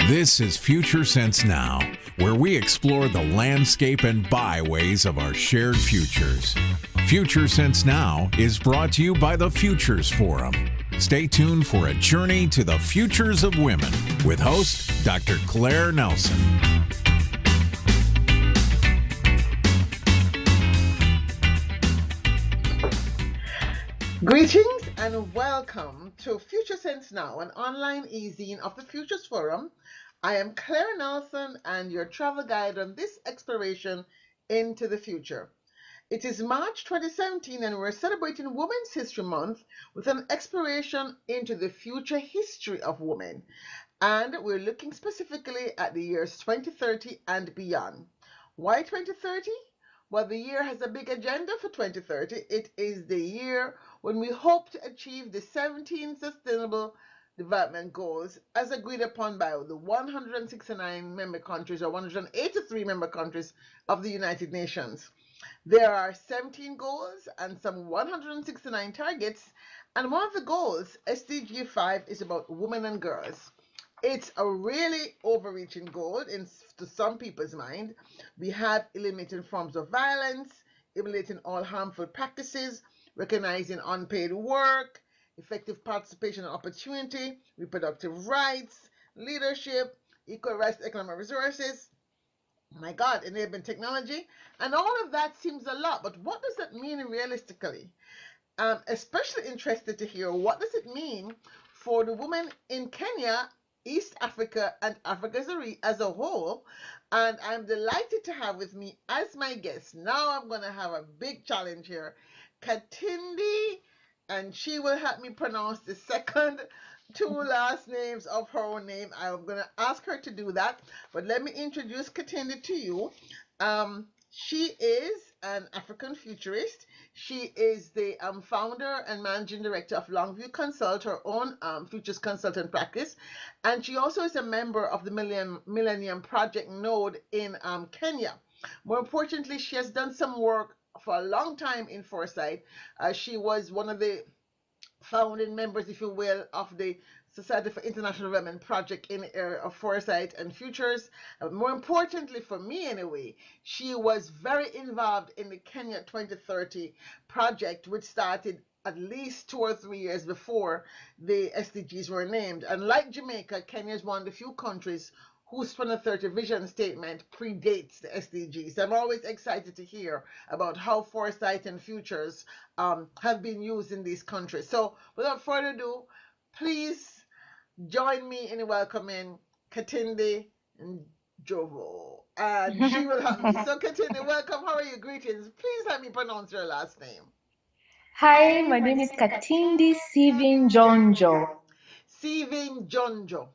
This is Future Sense Now, where we explore the landscape and byways of our shared futures. Future Sense Now is brought to you by the Futures Forum. Stay tuned for a journey to the futures of women with host Dr. Claire Nelson. Greetings and welcome to Future Sense Now, an online e-zine of the Futures Forum. I am Claire Nelson and your travel guide on this exploration into the future. It is March 2017 and we're celebrating Women's History Month with an exploration into the future history of women. And we're looking specifically at the years 2030 and beyond. Why 2030? Well, the year has a big agenda for 2030. It is the year when we hope to achieve the 17 Sustainable Development Goals as agreed upon by the 169 member countries or 183 member countries of the United Nations. There are 17 goals and some 169 targets, and one of the goals, SDG 5, is about women and girls. It's a really overreaching goal to some people's mind. We have eliminating forms of violence, eliminating all harmful practices, recognizing unpaid work, effective participation and opportunity, reproductive rights, leadership, equal rights to economic resources, my God, enabling technology. And all of that seems a lot, but what does that mean realistically? I'm especially interested to hear what does it mean for the women in Kenya, East Africa, and Africa as a whole. And I'm delighted to have with me as my guest. Now I'm going to have a big challenge here. Katindi, and she will help me pronounce the second two last names of her own name. I'm going to ask her to do that. But let me introduce Katindi to you. She is an African futurist. She is the founder and managing director of Longview Consult, her own futures consultant practice. And she also is a member of the Millennium Project Node in Kenya. More importantly, she has done some work for a long time in foresight. She was one of the founding members, if you will, of the Society for International Development Project in the area of foresight and futures. More importantly, for me anyway, she was very involved in the Kenya 2030 project, which started at least 2 or 3 years before the SDGs were named. And like Jamaica, Kenya is one of the few countries whose 2030 vision statement predates the SDGs. I'm always excited to hear about how foresight and futures have been used in these countries. So without further ado, please join me in welcoming Katindi Njonjo. And she will help me. So Katindi, welcome. How are you? Greetings. Please help me pronounce your last name. Hi, my name is Katindi Sivi Njonjo. Sivi Njonjo.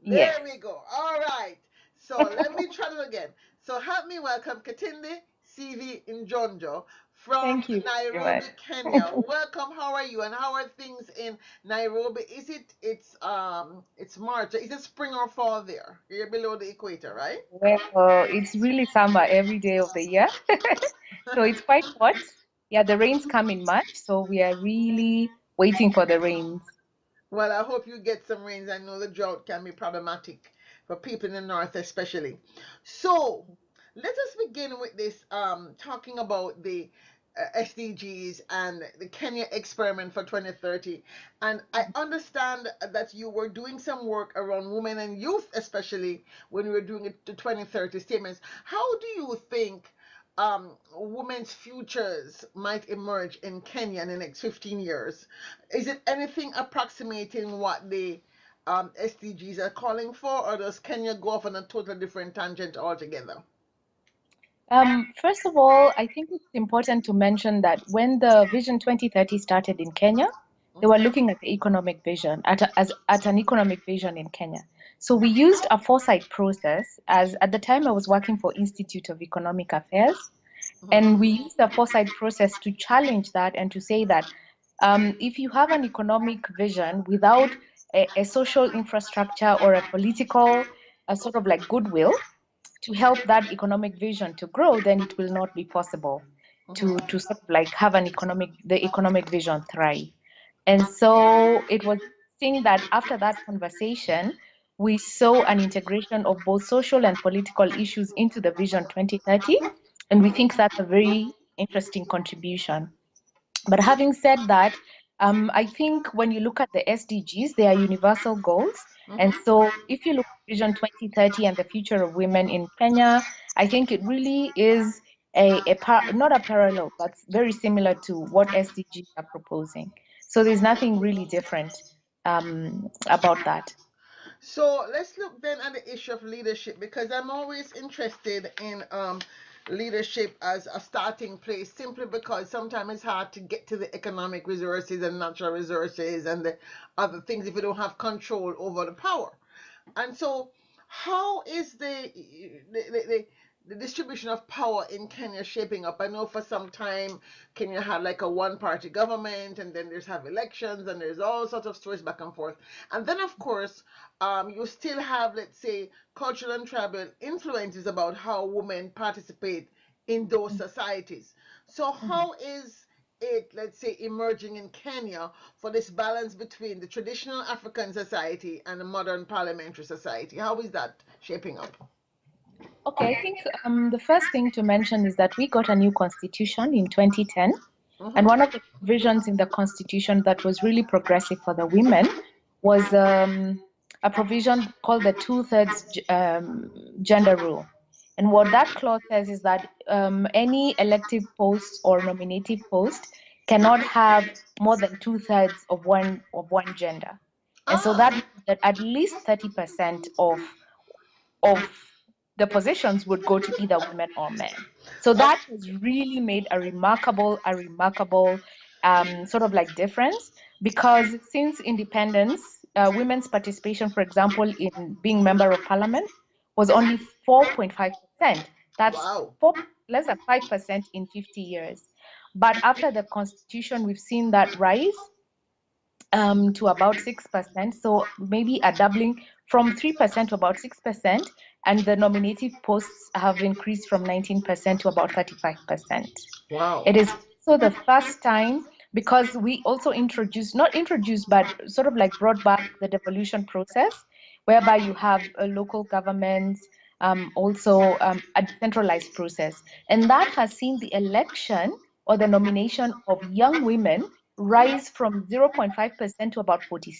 There Yes. we go. All right. So let me try it again. So help me welcome Katindi Sivi Njonjo from Nairobi, Kenya. Welcome. How are you? And how are things in Nairobi? It's March. Is it spring or fall there? You're below the equator, right? Well, it's really summer every day of the year. So it's quite hot. Yeah, the rains come in March, so we are really waiting for the rains. Well, I hope you get some rains. I know the drought can be problematic for people in the north especially. So let us begin with this talking about the SDGs and the Kenya experiment for 2030. And I understand that you were doing some work around women and youth, especially when we were doing the 2030 statements. How do you think women's futures might emerge in Kenya in the next 15 years? Is it anything approximating what the SDGs are calling for, or does Kenya go off on a totally different tangent altogether? First of all, I think it's important to mention that when the Vision 2030 started in Kenya, they were looking at the economic vision, at an economic vision in Kenya. So we used a foresight process, as at the time I was working for Institute of Economic Affairs, and we used the foresight process to challenge that and to say that if you have an economic vision without a social infrastructure or a political sort of like goodwill to help that economic vision to grow, then it will not be possible to sort of like have the economic vision thrive. And so it was seeing that after that conversation, we saw an integration of both social and political issues into the Vision 2030, and we think that's a very interesting contribution. But having said that, I think when you look at the SDGs, they are universal goals. And so if you look at Vision 2030 and the future of women in Kenya, I think it really is not a parallel, but very similar to what SDGs are proposing. So there's nothing really different about that. So let's look then at the issue of leadership, because I'm always interested in leadership as a starting place, simply because sometimes it's hard to get to the economic resources and natural resources and the other things if you don't have control over the power. And so, how is the distribution of power in Kenya shaping up? I know for some time Kenya had like a one-party government, and then there's have elections, and there's all sorts of stories back and forth. And then, of course, you still have, let's say, cultural and tribal influences about how women participate in those societies. So, how is it, let's say, emerging in Kenya for this balance between the traditional African society and the modern parliamentary society? How is that shaping up? Okay, I think the first thing to mention is that we got a new constitution in 2010. And one of the provisions in the constitution that was really progressive for the women was a provision called the two-thirds gender rule. And what that clause says is that any elective post or nominative post cannot have more than two-thirds of one gender. And so that means that at least 30% of the positions would go to either women or men. So that has really made a remarkable sort of like difference, because since independence, women's participation, for example, in being member of parliament was only 4.5%. That's less than 5% in 50 years. But after the constitution, we've seen that rise to about 6%. So maybe a doubling from 3% to about 6%. And the nominative posts have increased from 19% to about 35%. Wow. It is also the first time, because we also not introduced, but sort of like brought back the devolution process, whereby you have a local government, also a decentralized process. And that has seen the election or the nomination of young women rise from 0.5% to about 46%.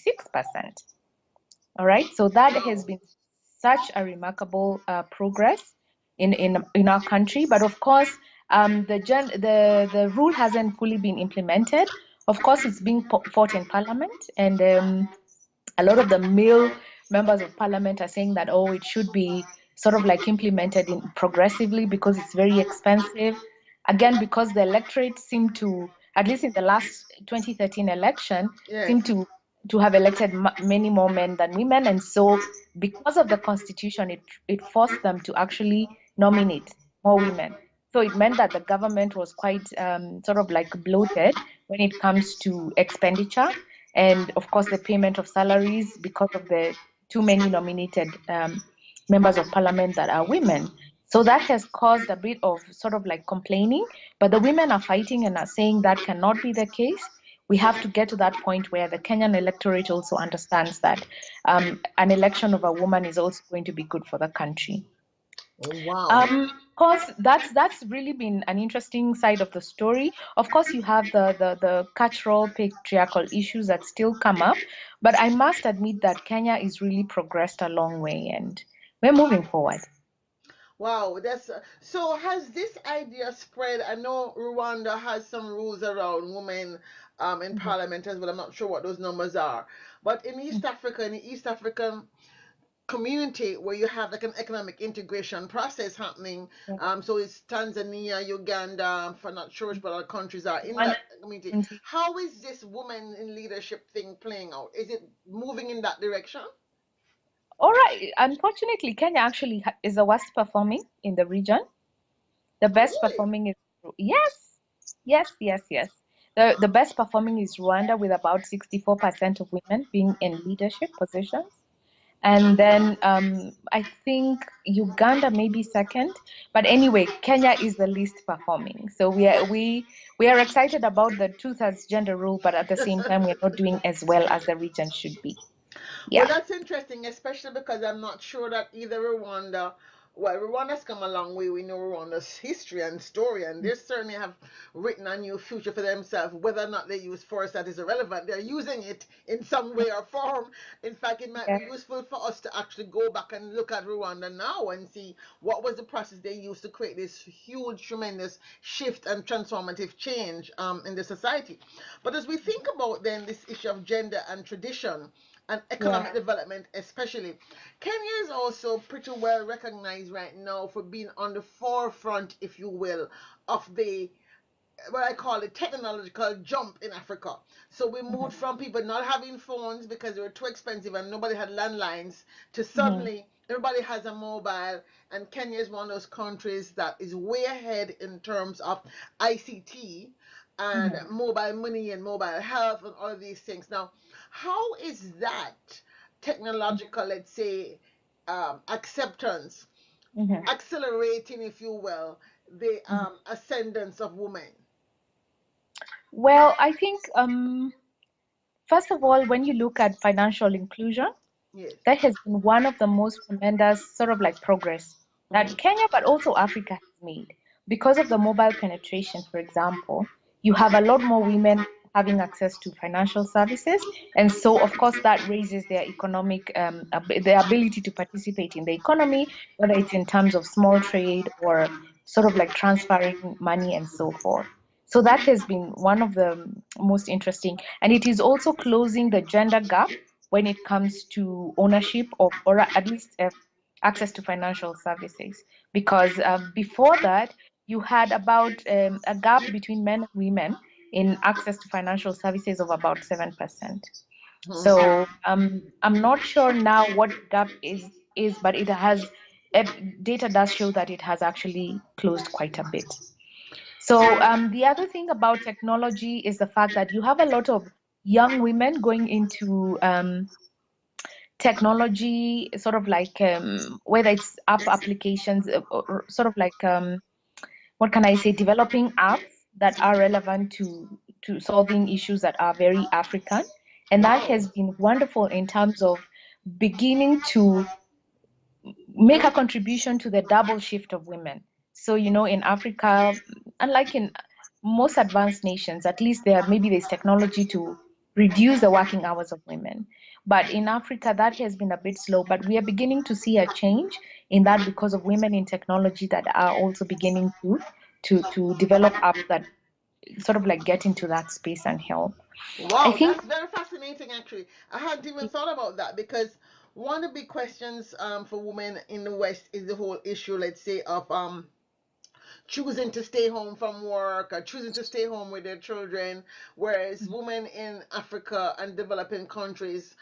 All right, so that has been such a remarkable progress in our country. But of course, the rule hasn't fully been implemented. Of course, it's being fought in Parliament, and a lot of the male members of Parliament are saying that, it should be sort of like implemented progressively, because it's very expensive. Again, because the electorate seemed to, at least in the last 2013 election, seem to have elected many more men than women. And so because of the constitution, it forced them to actually nominate more women. So it meant that the government was quite sort of like bloated when it comes to expenditure, and of course the payment of salaries, because of the too many nominated members of parliament that are women. So that has caused a bit of sort of like complaining, but the women are fighting and are saying that cannot be the case. We have to get to that point where the Kenyan electorate also understands that an election of a woman is also going to be good for the country. Wow. Of course, that's really been an interesting side of the story. Of course, you have the cultural patriarchal issues that still come up, but I must admit that Kenya is really progressed a long way, and we're moving forward. Wow, that's so. Has this idea spread? I know Rwanda has some rules around women in parliament as well. I'm not sure what those numbers are, but in East Africa, in the East African community, where you have like an economic integration process happening, so it's Tanzania, Uganda, I'm not sure which other countries are in that community. How is this woman in leadership thing playing out? Is it moving in that direction? All right. Unfortunately, Kenya actually is the worst performing in the region. The best performing is yes. The best performing is Rwanda, with about 64% of women being in leadership positions. And then I think Uganda may be second, but anyway, Kenya is the least performing. So we are excited about the two-thirds gender rule, but at the same time, we're not doing as well as the region should be. Yeah. Well, that's interesting, especially because I'm not sure that either Rwanda, well, Rwanda's come a long way. We know Rwanda's history and story, and they certainly have written a new future for themselves. Whether or not they use force, that is irrelevant. They're using it in some way or form. In fact, it might Yeah. be useful for us to actually go back and look at Rwanda now and see what was the process they used to create this huge, tremendous shift and transformative change in the society. But as we think about then this issue of gender and tradition, and Yeah. economic development especially. Kenya is also pretty well recognized right now for being on the forefront, if you will, of the what I call a technological jump in Africa. So we moved Mhm. from people not having phones because they were too expensive and nobody had landlines to Mhm. suddenly everybody has a mobile, and Kenya is one of those countries that is way ahead in terms of ICT and Mhm. mobile money and mobile health and all of these things. Now, how is that technological, let's say, acceptance Mhm. accelerating, if you will, the Mhm. ascendance of women? Well, I think first of all, when you look at financial inclusion, Yes. that has been one of the most tremendous sort of like progress that Mm-hmm. Kenya, but also Africa has made. Because of the mobile penetration, for example, you have a lot more women having access to financial services. And so, of course, that raises their economic, their ability to participate in the economy, whether it's in terms of small trade or sort of like transferring money and so forth. So that has been one of the most interesting. And it is also closing the gender gap when it comes to ownership of, or at least access to financial services. Because before that, you had about a gap between men and women in access to financial services of about 7%. Mm-hmm. So I'm not sure now what the gap is, but it has data does show that it has actually closed quite a bit. So the other thing about technology is the fact that you have a lot of young women going into technology, sort of like whether it's app applications, or sort of like what can I say, developing apps that are relevant to solving issues that are very African, and that Wow. has been wonderful in terms of beginning to make a contribution to the double shift of women. So, in Africa, unlike in most advanced nations, at least maybe there's technology to reduce the working hours of women. But in Africa, that has been a bit slow. But we are beginning to see a change in that because of women in technology that are also beginning to develop apps that sort of like get into that space and help. I Wow, think. that's very fascinating actually. I hadn't even thought about that because one of the big questions for women in the West is the whole issue, let's say, of choosing to stay home from work or choosing to stay home with their children, whereas women in Africa and developing countries,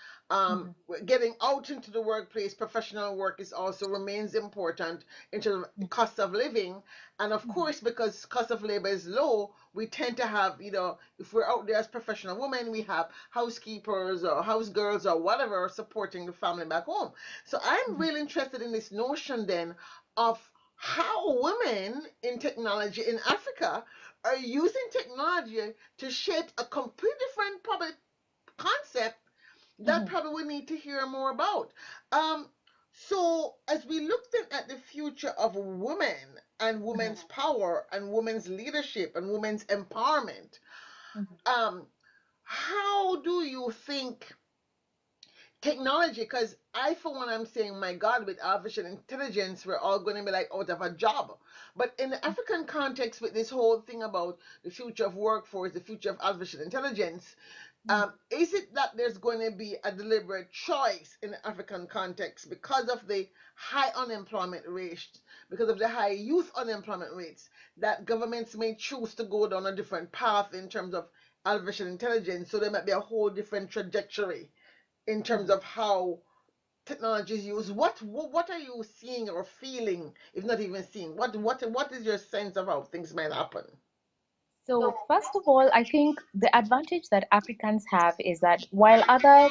Mhm, getting out into the workplace, professional work is also remains important in terms of mhm, cost of living. And of mhm, course, because cost of labor is low, we tend to have, if we're out there as professional women, we have housekeepers or house girls or whatever supporting the family back home. So I'm mhm, really interested in this notion then of how women in technology in Africa are using technology to shape a completely different public concept that mhm, probably we need to hear more about. Um, so as we look then at the future of women and mhm, women's power and women's leadership and women's empowerment, mhm, um, how do you think technology, because I, for one, I'm saying, my God, with artificial intelligence, we're all going to be like out of a job. But in the African context, with this whole thing about the future of workforce, the future of artificial intelligence, mhm, is it that there's going to be a deliberate choice in the African context because of the high unemployment rates, because of the high youth unemployment rates, that governments may choose to go down a different path in terms of artificial intelligence? So there might be a whole different trajectory in terms mhm. of how technology is used. What are you seeing or feeling, if not even seeing? What is your sense of how things might happen? So, first of all, I think the advantage that Africans have is that while other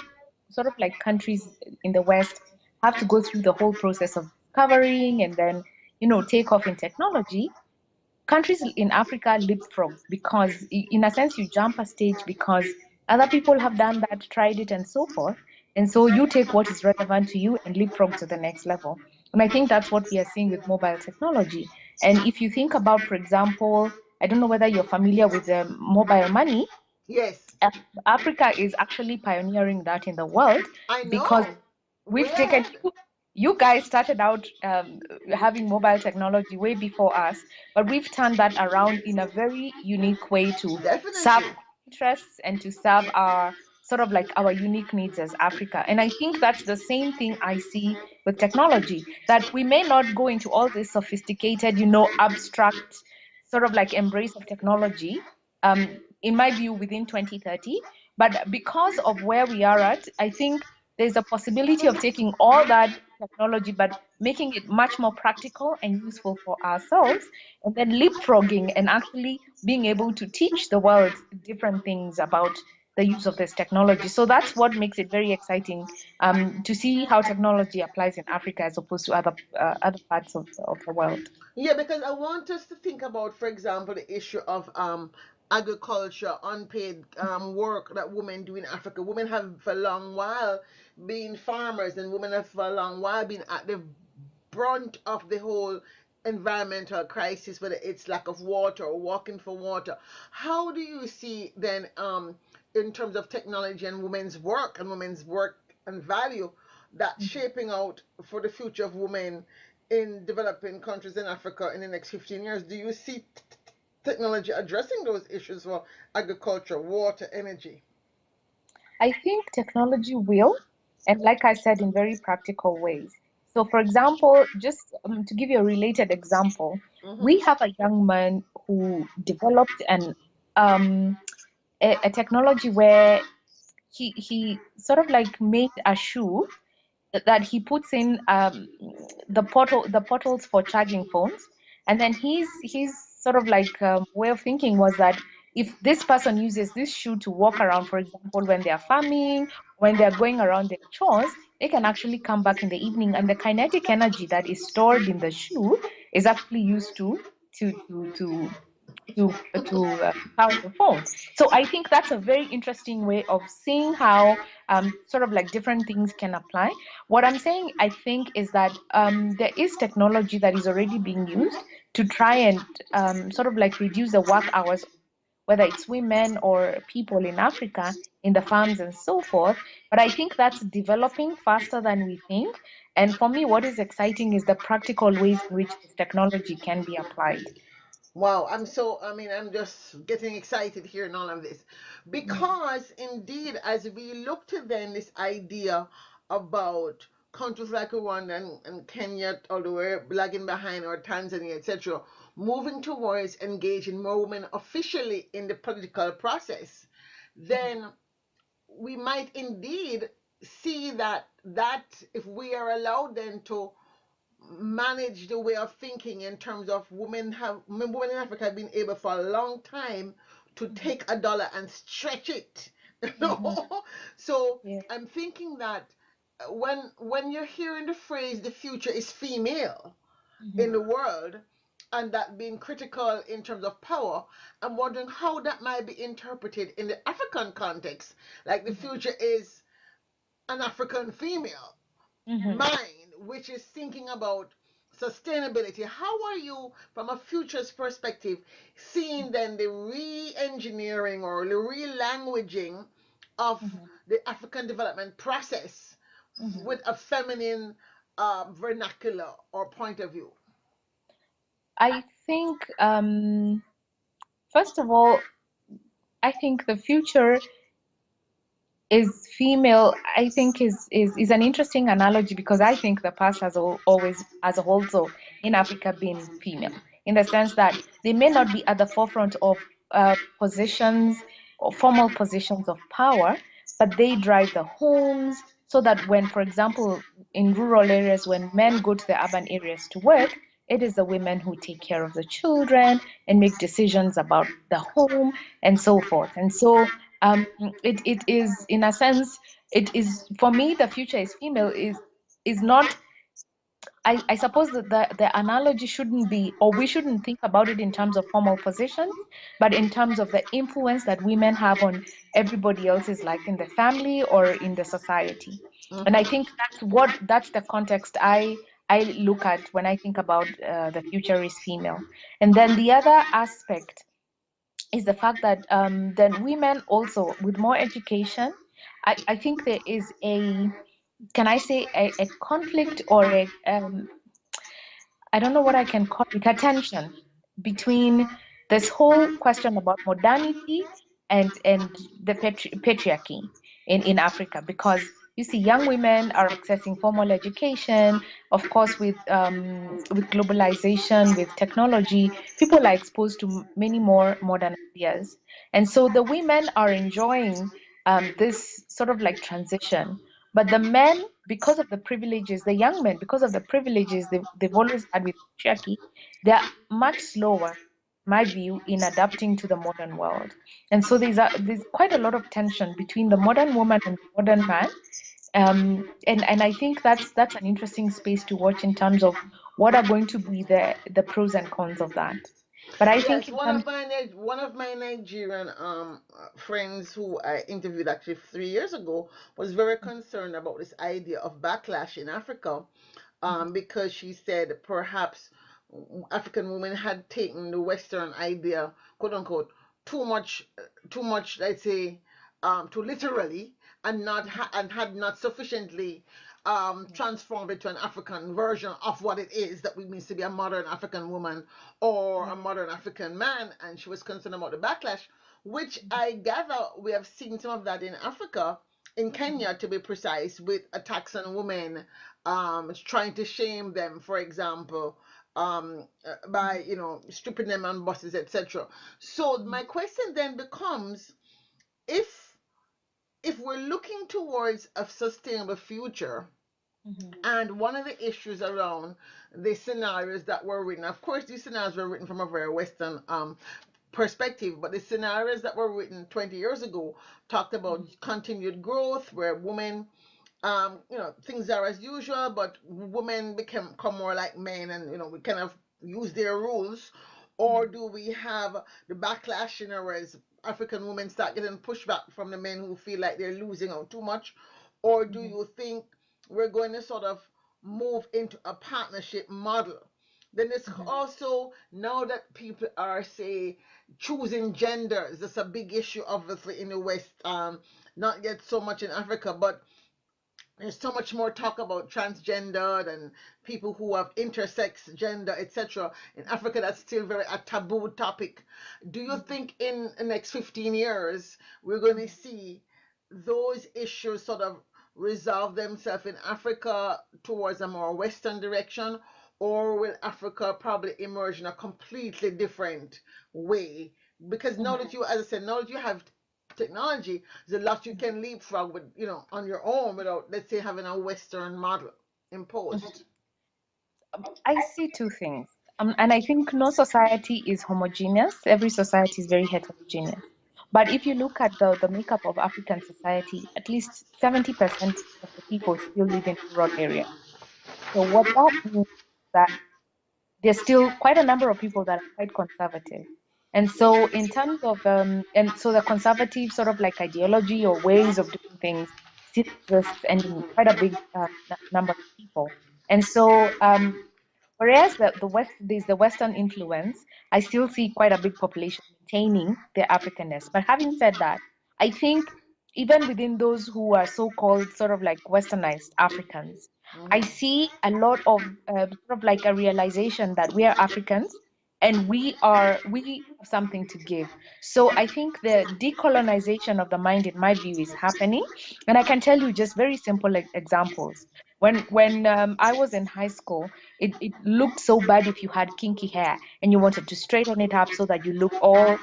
sort of like countries in the West have to go through the whole process of discovering and then, take off in technology, countries in Africa leapfrog because, in a sense, you jump a stage because other people have done that, tried it, and so forth. And so you take what is relevant to you and leapfrog to the next level. And I think that's what we are seeing with mobile technology. And if you think about, for example, I don't know whether you're familiar with the mobile money. Yes, uh, Africa is actually pioneering that in the world I because know. Way we've taken ahead. you guys started out having mobile technology way before us, but we've turned that around in a very unique way to serve Definitely. our interests and to serve our sort of like our unique needs as Africa. And I think that's the same thing I see with technology, that we may not go into all this sophisticated, abstract sort of like embrace of technology, in my view, within 2030. But because of where we are at, I think there's a possibility of taking all that technology, but making it much more practical and useful for ourselves, and then leapfrogging and actually being able to teach the world different things about the use of this technology. So that's what makes it very exciting, to see how technology applies in Africa as opposed to other parts of the world. Yeah, because I want us to think about, for example, the issue of agriculture, unpaid work that women do in Africa. Women have for a long while been farmers, and women have for a long while been at the brunt of the whole environmental crisis, whether it's lack of water or walking for water. How do you see then, in terms of technology and women's work and value, that shaping out for the future of women in developing countries in Africa in the next 15 years? Do you see technology addressing those issues for agriculture, water, energy? I think technology will, and like I said, in very practical ways. So, for example, just to give you a related example, we Mm-hmm. have a young man who developed a technology where he sort of like made a shoe that he puts in the portals for charging phones, and then his sort of like way of thinking was that if this person uses this shoe to walk around, for example, when they are farming, when they are going around their chores, they can actually come back in the evening, and the kinetic energy that is stored in the shoe is actually used to power the phone. So I think that's a very interesting way of seeing how sort of like different things can apply. What I'm saying, I think, is that there is technology that is already being used to try and sort of like reduce the work hours, whether it's women or people in Africa in the farms and so forth. But I think that's developing faster than we think. And for me, what is exciting is the practical ways in which this technology can be applied. Wow, I'm just getting excited hearing all of this. Mm, Because indeed, as we look to then this idea about countries like Rwanda and Kenya, although we're lagging behind, or Tanzania, etc., moving towards engaging more women officially in the political process, then we might indeed see that if we are allowed then to manage the way of thinking in terms of women in Africa have been able for a long time to mhm, take a dollar and stretch it. mhm. So Yeah. I'm thinking that when you're hearing the phrase the future is female in Mhm, the world, and that being critical in terms of power, I'm wondering how that might be interpreted in the African context. Like the mhm, future is an African female mhm. mind, which is thinking about sustainability. How are you, from a futures perspective, seeing then the re engineering or the re languaging of Mhm, the African development process mhm. with a feminine vernacular or point of view? I think, first of all, I think the future is female. I think is an interesting analogy because I think the past has always, as a whole, so in Africa, been female, in the sense that they may not be at the forefront of positions or formal positions of power, but they drive the homes. So that when, for example, in rural areas, when men go to the urban areas to work, it is the women who take care of the children and make decisions about the home and so forth. And so it is, in a sense, it is, for me, the future is female is not I suppose that the analogy shouldn't be, or we shouldn't think about it in terms of formal positions, but in terms of the influence that women have on everybody else's life in the family or in the society. And I think that's the context I look at when I think about the futurist female. And then the other aspect is the fact that then women also with more education, I think there is a, can I say a conflict or a I don't know what I can call it, a tension between this whole question about modernity and the patriarchy in Africa, because you see young women are accessing formal education. Of course, with globalization, with technology, people are exposed to many more modern ideas, and so the women are enjoying this sort of like transition. But the men, because of the privileges, the young men, because of the privileges they've always had with patriarchy, they're much slower, in my view, in adapting to the modern world. And so there's quite a lot of tension between the modern woman and the modern man. And I think that's an interesting space to watch in terms of what are going to be the pros and cons of that. But I think Yes, in terms, one of my Nigerian friends who I interviewed actually 3 years ago was very concerned about this idea of backlash in Africa, because she said perhaps African women had taken the Western idea, quote unquote, too much, let's say, too literally, and and had not sufficiently transformed it to an African version of what it is that we means to be a modern African woman or a modern African man, and she was concerned about the backlash, which I gather we have seen some of that in Africa, in Kenya to be precise, with attacks on women, trying to shame them, for example, by stripping them on buses, etc. So my question then becomes, if we're looking towards a sustainable future, and one of the issues around the scenarios that were written, of course, these scenarios were written from a very Western perspective, but the scenarios that were written 20 years ago talked about continued growth where women, things are as usual, but women become more like men, and we kind of use their rules. Or do we have the backlash, whereas African women start getting pushback from the men who feel like they're losing out too much? Or do you think we're going to sort of move into a partnership model? Then it's also, now that people are, say, choosing genders, that's a big issue obviously in the West, not yet so much in Africa, but there's so much more talk about transgendered and people who have intersex gender, etc. In Africa, that's still very a taboo topic. Do you think in the next 15 years we're going to see those issues sort of resolve themselves in Africa towards a more Western direction, or will Africa probably emerge in a completely different way? Because now that you, as I said, now that you have technology, there's a lot you can leapfrog with, on your own without, let's say, having a Western model imposed. I see two things. And I think no society is homogeneous. Every society is very heterogeneous. But if you look at the makeup of African society, at least 70% of the people still live in rural areas. So what that means is that there's still quite a number of people that are quite conservative. And so in terms of and so the conservative sort of like ideology or ways of doing things still exists and in quite a big number of people. And so whereas there's the Western influence, I still see quite a big population maintaining their Africanness. But having said that, I think even within those who are so-called sort of like Westernized Africans, I see a lot of sort of like a realization that we are Africans and we have something to give. So I think the decolonization of the mind, in my view, is happening. And I can tell you just very simple examples. When I was in high school, it looked so bad if you had kinky hair and you wanted to straighten it up so that you look all,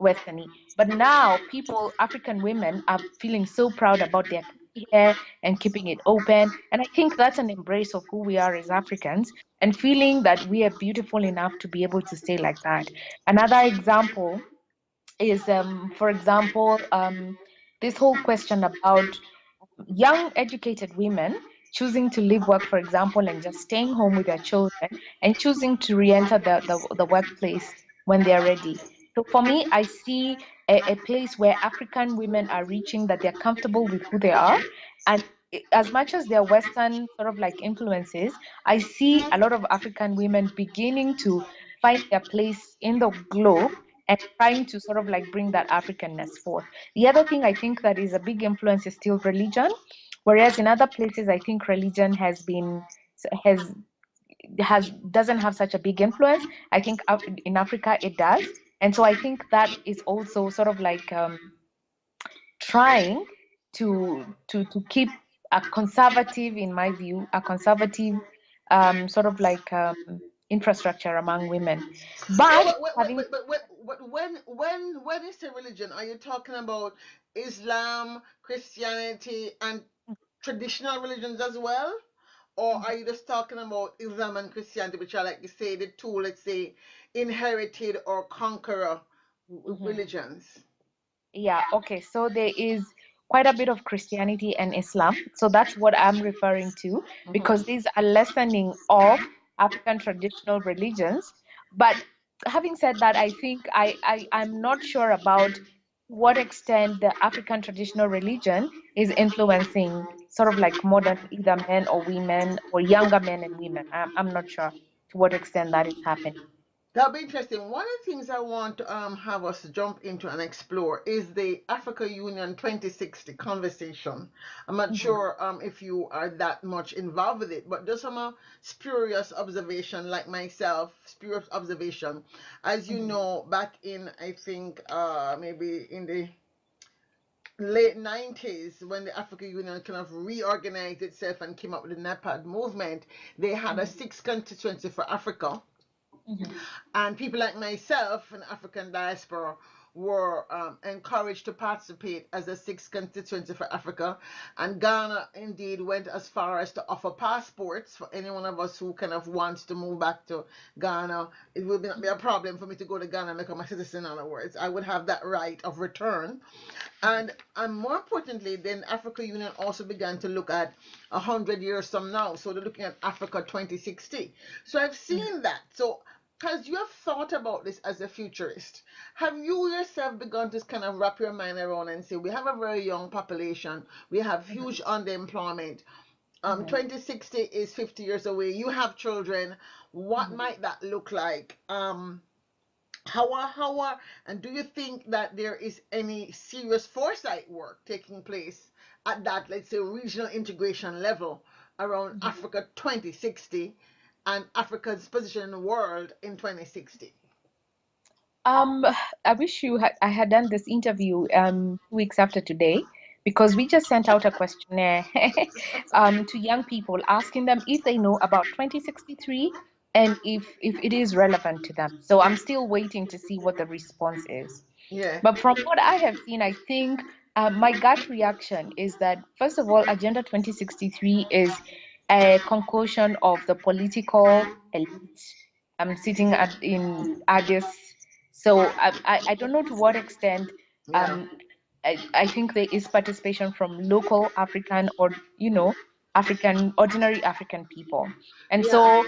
westerny. But now people, African women, are feeling so proud about their kinky hair and keeping it open. And I think that's an embrace of who we are as Africans and feeling that we are beautiful enough to be able to stay like that. Another example is, for example, this whole question about young educated women choosing to leave work, for example, and just staying home with their children, and choosing to re-enter the workplace when they're ready. So for me, I see a place where African women are reaching that they're comfortable with who they are. And as much as they're Western sort of like influences, I see a lot of African women beginning to find their place in the globe and trying to sort of like bring that Africanness forth. The other thing I think that is a big influence is still religion, whereas in other places I think religion has has doesn't have such a big influence. I think in Africa it does, and so I think that is also sort of like trying to keep a conservative, in my view, a conservative sort of like infrastructure among women. So, But having when you say religion, are you talking about Islam, Christianity, and traditional religions as well? Or are you just talking about Islam and Christianity, which are, like you say, the two, let's say, inherited or conqueror Mhm. religions? Yeah, okay. So there is quite a bit of Christianity and Islam. So that's what I'm referring to, because Hmm. these are lessening of African traditional religions. But having said that, I think I'm not sure about what extent the African traditional religion is influencing sort of like modern either men or women or younger men and women. I'm not sure to what extent that is happening. That'll be interesting. One of the things I want to have us jump into and explore is the Africa Union 2060 conversation. I'm not Mhm, sure if you are that much involved with it, but just from a spurious observation, like myself, spurious observation. As you mhm, know, back in, I think, maybe in the late 90s, when the African Union kind of reorganized itself and came up with the NEPAD movement, they had a mhm, six constituency for Africa, mhm, and people like myself in African diaspora were encouraged to participate as a sixth constituency for Africa. And Ghana indeed went as far as to offer passports for any one of us who kind of wants to move back to Ghana. It would not be a problem for me to go to Ghana and become a citizen, in other words. I would have that right of return. And more importantly, then Africa Union also began to look at 100 years from now. So they're looking at Africa 2060. So I've mhm, seen that. So because you have thought about this as a futurist, have you yourself begun to kind of wrap your mind around and say we have a very young population, we have mhm, huge underemployment, mhm, 2060 is 50 years away, you have children, what mhm. might that look like? How are, and do you think that there is any serious foresight work taking place at that, let's say, regional integration level around Mhm. Africa 2060 and Africa's position in the world in 2060? Um, I wish I had done this interview 2 weeks after today, because we just sent out a questionnaire to young people asking them if they know about 2063 and if it is relevant to them. So I'm still waiting to see what the response is. Yeah. But from what I have seen, I think my gut reaction is that, first of all, Agenda 2063 is a concoction of the political elite sitting in Addis. So I don't know to what extent Yeah. um, I think there is participation from local African or, ordinary African people. And Yeah. so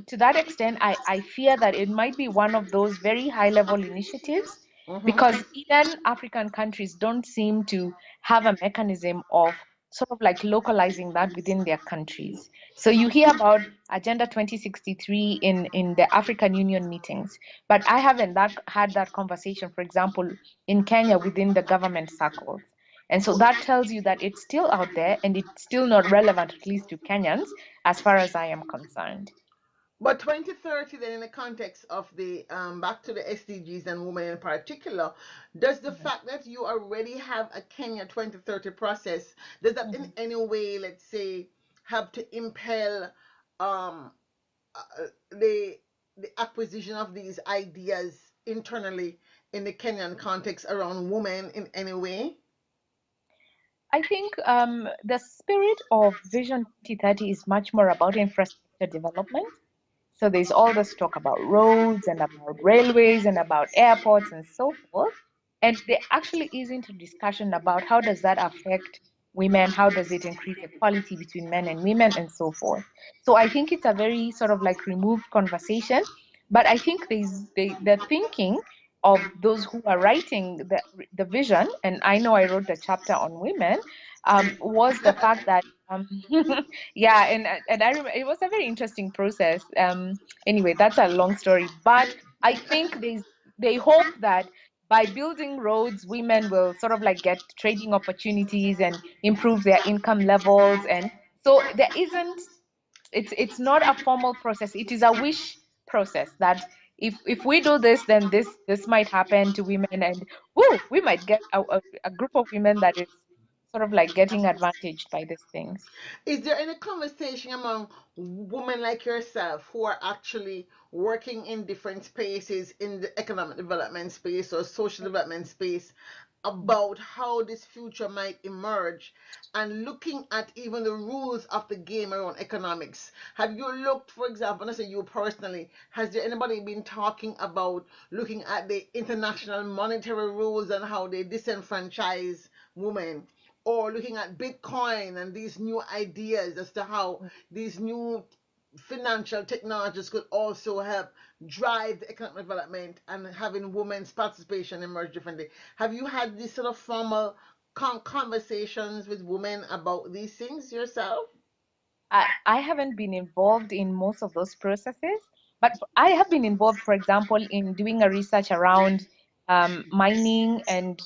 to that extent, I fear that it might be one of those very high level initiatives, Mm-hmm. because even African countries don't seem to have a mechanism of sort of like localizing that within their countries. So you hear about Agenda 2063 in the African Union meetings, but I haven't had that conversation, for example, in Kenya within the government circles. And so that tells you that it's still out there and it's still not relevant, at least to Kenyans, as far as I am concerned. But 2030, then, in the context of the back to the SDGs and women in particular, does the Mhm, fact that you already have a Kenya 2030 process, does that in mhm. any way, let's say, help to impel um, the acquisition of these ideas internally in the Kenyan context around women in any way? I think the spirit of Vision 2030 is much more about infrastructure development. So there's all this talk about roads and about railways and about airports and so forth. And there actually isn't a discussion about how does that affect women? How does it increase equality between men and women and so forth? So I think it's a very sort of like removed conversation, but I think the thinking of those who are writing the vision, and I know I wrote the chapter on women, was the fact that yeah, and I remember it was a very interesting process. Anyway, that's a long story, but I think they hope that by building roads, women will sort of like get trading opportunities and improve their income levels. And so there isn't, it's not a formal process. It is a wish process that if we do this, then this might happen to women, and woo, we might get a group of women that is sort of like getting advantaged by these things. Is there any conversation among women like yourself who are actually working in different spaces in the economic development space or social development space about how this future might emerge and looking at even the rules of the game around economics? Have you looked, for example, let's say you personally, has there anybody been talking about looking at the international monetary rules and how they disenfranchise women? Or looking at Bitcoin and these new ideas as to how these new financial technologies could also help drive the economic development and having women's participation emerge differently. Have you had these sort of formal conversations with women about these things yourself? I haven't been involved in most of those processes, but I have been involved, for example, in doing a research around mining and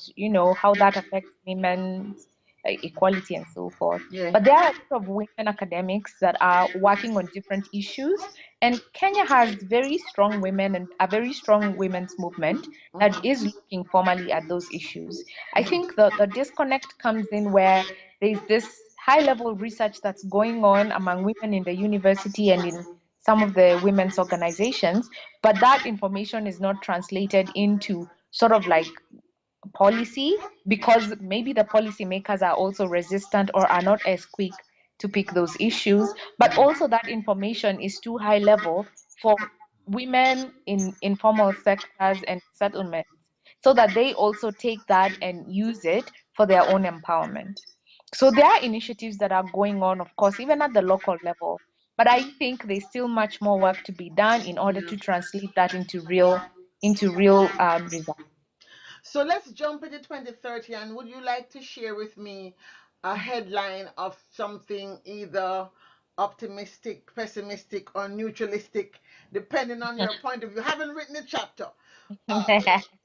how that affects women's equality and so forth. Yeah. But there are a lot of women academics that are working on different issues, and Kenya has very strong women and a very strong women's movement that Mhm. is looking formally at those issues. I think the disconnect comes in where there's this high level research that's going on among women in the university and in some of the women's organizations, but that information is not translated into sort of like policy because maybe the policymakers are also resistant or are not as quick to pick those issues, but also that information is too high level for women in informal sectors and settlements so that they also take that and use it for their own empowerment. So there are initiatives that are going on, of course, even at the local level, but I think there's still much more work to be done in order to translate that into real results. So let's jump into 2030. And would you like to share with me a headline of something either optimistic, pessimistic, or neutralistic, depending on your point of view? I haven't written a chapter.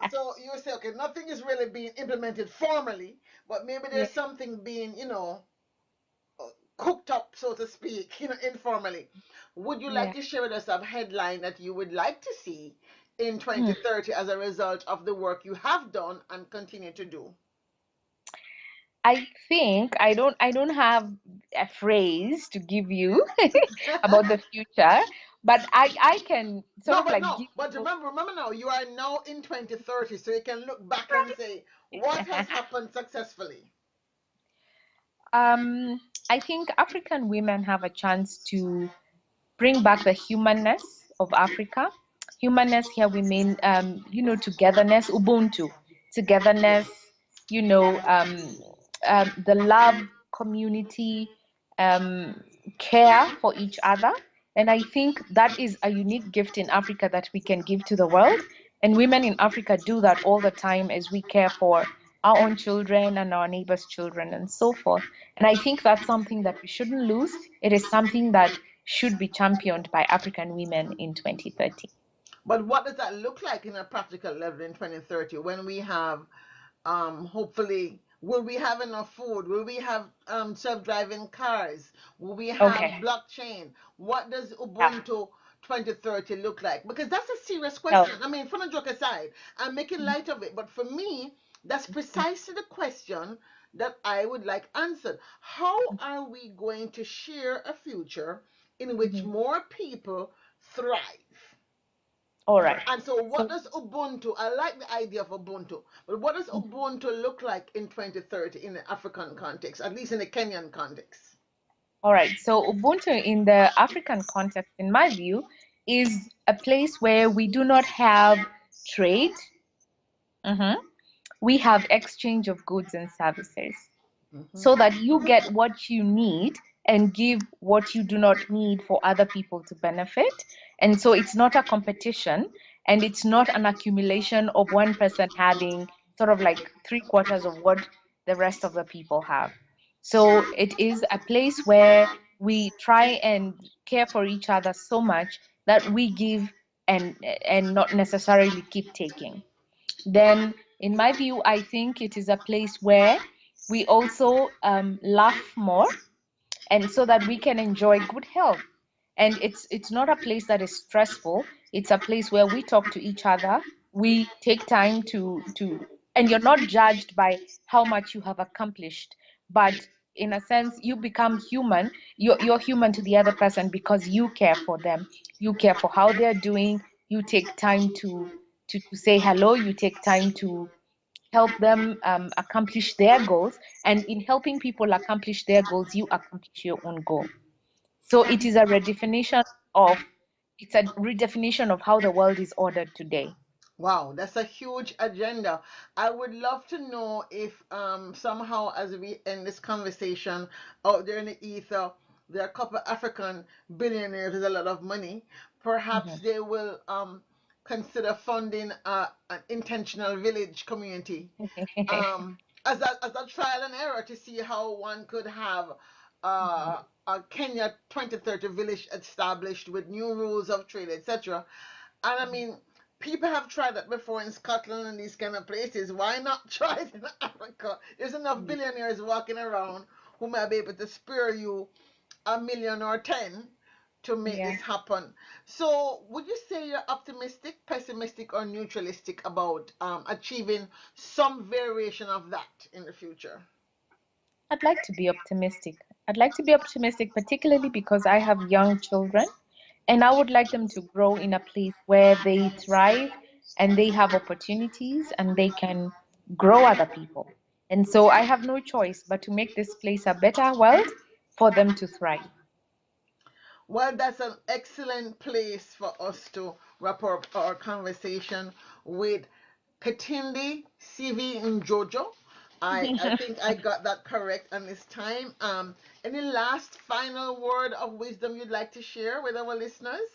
So you say, okay, nothing is really being implemented formally, but maybe Yeah, there's something being, cooked up, so to speak, informally. Would you like yeah. to share with us a headline that you would like to see in Hmm. 2030 as a result of the work you have done and continue to do? I think I don't have a phrase to give you about the future, but I can sort No, of but like no, give but you remember now, you are now in 2030, so you can look back and say, what has happened successfully? um I think African women have a chance to bring back the humanness of Africa. Humanness here we mean togetherness, Ubuntu, togetherness, you know, the love, community, um, care for each other. And I think that is a unique gift in Africa that we can give to the world. And women in Africa do that all the time as we care for our own children and our neighbors' children and so forth. And I think that's something that we shouldn't lose. It is something that should be championed by African women in 2030. But what does that look like in a practical level in 2030 when we have, hopefully, will we have enough food? Will we have self-driving cars? Will we have Okay. blockchain? What does Yeah. Ubuntu 2030 look like? Because that's a serious Well, question. I mean, fun and joke aside, I'm making light of it, but for me, that's precisely the question that I would like answered. How are we going to share a future in which mhm. more people thrive? All right. And so, what So, does Ubuntu? I like the idea of Ubuntu, but what does Ubuntu look like in 2030 in the African context, at least in the Kenyan context? all right. So, Ubuntu in the African context, in my view, is a place where we do not have trade. Mhm. We have exchange of goods and services. so that you get what you need and give what you do not need for other people to benefit. And so it's not a competition, and it's not an accumulation of one person having sort of like 3/4 of what the rest of the people have. So it is a place where we try and care for each other so much that we give and not necessarily keep taking. Then, in my view, I think it is a place where we also laugh more, and so that we can enjoy good health. And it's not a place that is stressful. It's a place where we talk to each other. We take time to and you're not judged by how much you have accomplished, but in a sense you become human. You're human to the other person because you care for them. You care for how they're doing. You take time to say hello. You take time to help them accomplish their goals. And in helping people accomplish their goals, you accomplish your own goal. So it is a redefinition of it's a redefinition of how the world is ordered today. Wow, that's a huge agenda. I would love to know if somehow as we end this conversation out there in the ether, there are a couple of African billionaires with a lot of money. Perhaps Mhm. they will consider funding an intentional village community as a trial and error to see how one could have a Kenya 2030 village established with new rules of trade, etc. And I mean, people have tried that before in Scotland and these kind of places. Why not try it in Africa? There's enough billionaires walking around who might be able to spare you a million or 10 to make Yeah. this happen. So, would you say you're optimistic, pessimistic, or neutralistic about achieving some variation of that in the future? I'd like to be optimistic. I'd like to be optimistic, particularly because I have young children, and I would like them to grow in a place where they thrive and they have opportunities and they can grow other people. And so I have no choice but to make this place a better world for them to thrive. Well, that's an excellent place for us to wrap up our conversation with Katindi Sivi Njonjo. I think I got that correct on this time. Any last final word of wisdom you'd like to share with our listeners?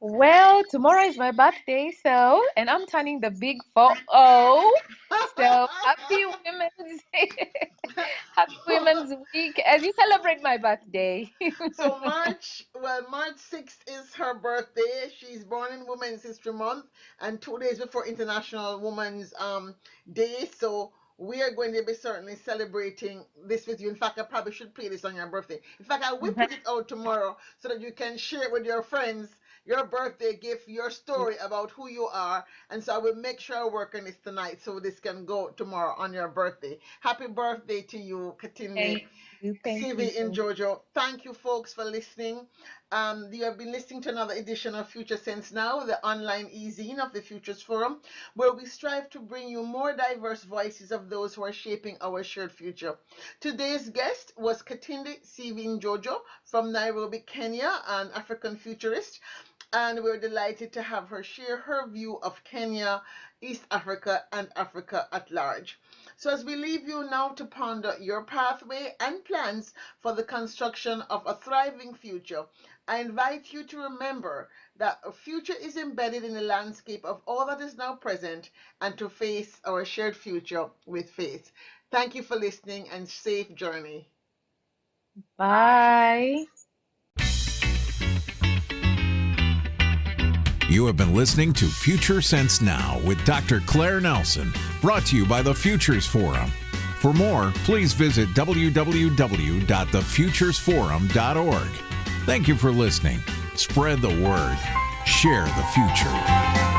Well, tomorrow is my birthday, and I'm turning the big 4-0. So happy Women's Happy Women's Week as you celebrate my birthday. So March 6th is her birthday. She's born in Women's History Month and 2 days before International Women's Day. So we are going to be certainly celebrating this with you. In fact, I probably should play this on your birthday. In fact, I will put it out tomorrow so that you can share it with your friends, your birthday gift, your story about who you are. And so I will make sure I work on this tonight so this can go tomorrow on your birthday. Happy birthday to you, Katindi Thank you, thank you, Sivi thank Njonjo. Thank you, folks, for listening. You have been listening to another edition of Future Sense Now, the online e-zine of the Futures Forum, where we strive to bring you more diverse voices of those who are shaping our shared future. Today's guest was Katindi Sivi Njonjo from Nairobi, Kenya, an African futurist, and we're delighted to have her share her view of Kenya, East Africa, and Africa at large. So, as we leave you now to ponder your pathway and plans for the construction of a thriving future, I invite you to remember that a future is embedded in the landscape of all that is now present and to face our shared future with faith. Thank you for listening and safe journey. Bye. You have been listening to Future Sense Now with Dr. Claire Nelson, brought to you by the Futures Forum. For more, please visit www.thefuturesforum.org. Thank you for listening. Spread the word. Share the future.